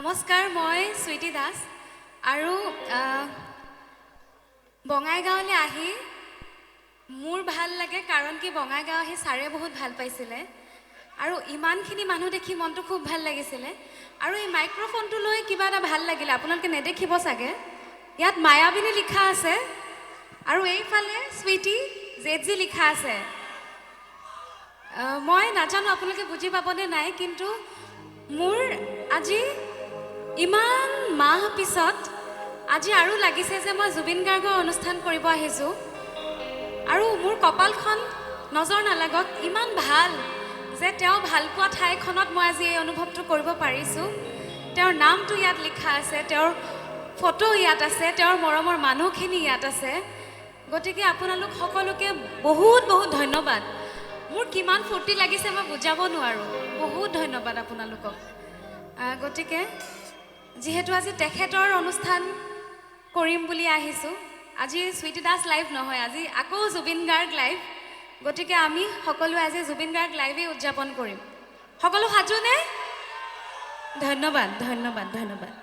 নমস্কাৰ, মই সুইটি দাস আৰু বঙাইগাঁৱলৈ আহি মোৰ ভাল লাগে কাৰণ কি বঙাইগাঁও আহি ছাৰে বহুত ভাল পাইছিলে আৰু ইমানখিনি মানুহ দেখি মনটো খুব ভাল লাগিছিলে আৰু এই মাইক্ৰফোনটো লৈ কিবা এটা ভাল লাগিলে। আপোনালোকে নেদেখিব চাগে, ইয়াত মায়াবিনী লিখা আছে আৰু এইফালে সুইটি জেডজি লিখা আছে। মই নাজানো আপোনালোকে বুজি পাবনে নাই, কিন্তু মোৰ আজি ইমান মাহ পিছত আজি আৰু লাগিছে যে মই জুবিন গাৰ্গৰ অনুষ্ঠান কৰিব আহিছোঁ আৰু মোৰ কপালখন নজৰ নালাগক, ইমান ভাল যে তেওঁ ভালপোৱা ঠাইখনত মই আজি এই অনুভৱটো কৰিব পাৰিছোঁ। তেওঁৰ নামটো ইয়াত লিখা আছে, তেওঁৰ ফটো ইয়াত আছে, তেওঁৰ মৰমৰ মানুহখিনি ইয়াত আছে। গতিকে আপোনালোক সকলোকে বহুত বহুত ধন্যবাদ। মোৰ কিমান ফূৰ্তি লাগিছে মই বুজাব নোৱাৰোঁ। বহুত ধন্যবাদ আপোনালোকক। গতিকে যিহেতু আজি তেখেতৰ অনুষ্ঠান কৰিম বুলি আহিছোঁ, আজি সুইটি দাস লাইভ নহয়, আজি আকৌ জুবিন গাৰ্গ লাইভ। গতিকে আমি সকলোৱে আজি জুবিন গাৰ্গ লাইভেই উদযাপন কৰিম। সকলো সাজুনে? ধন্যবাদ ধন্যবাদ ধন্যবাদ।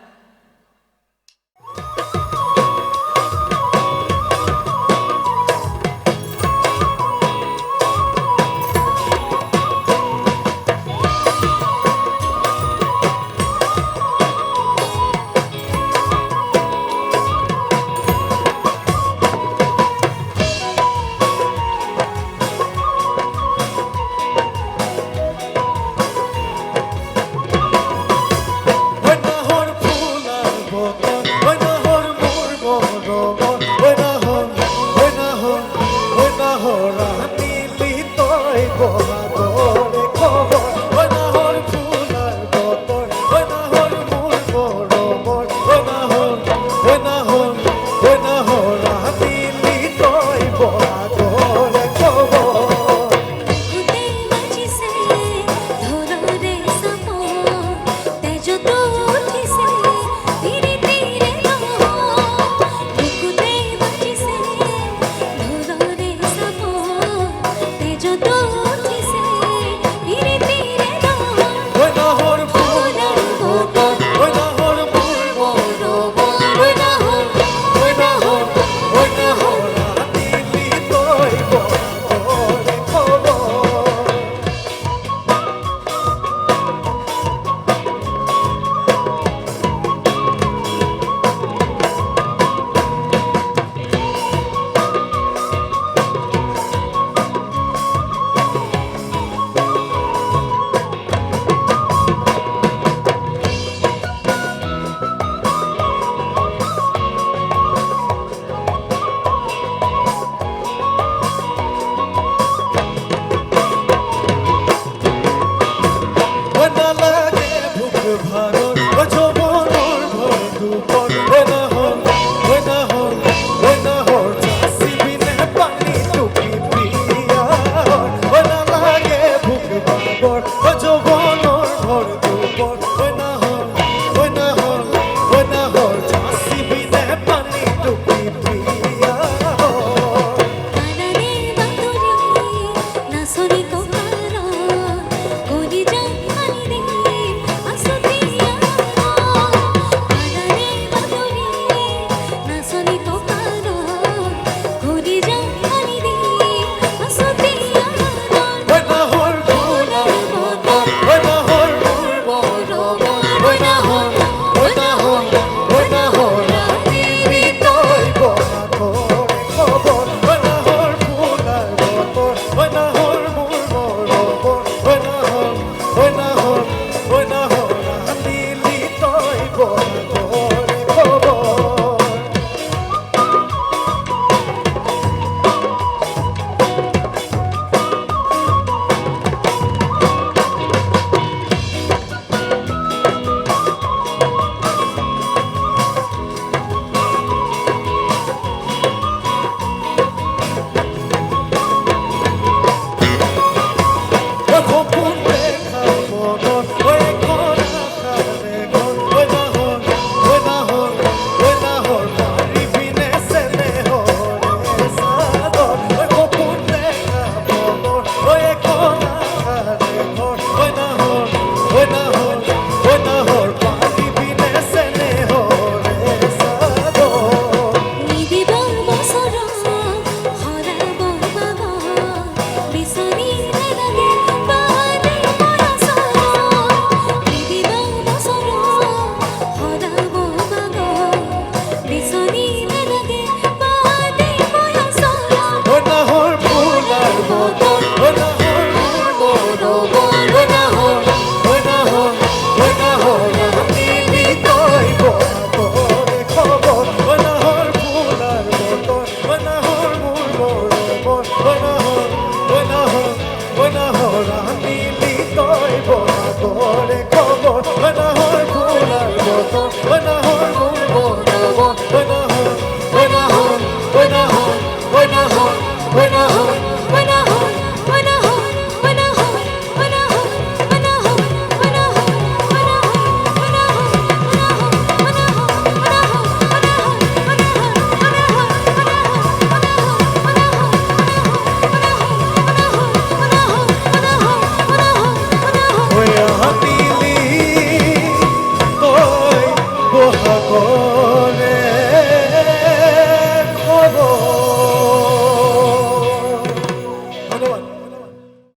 ঐ না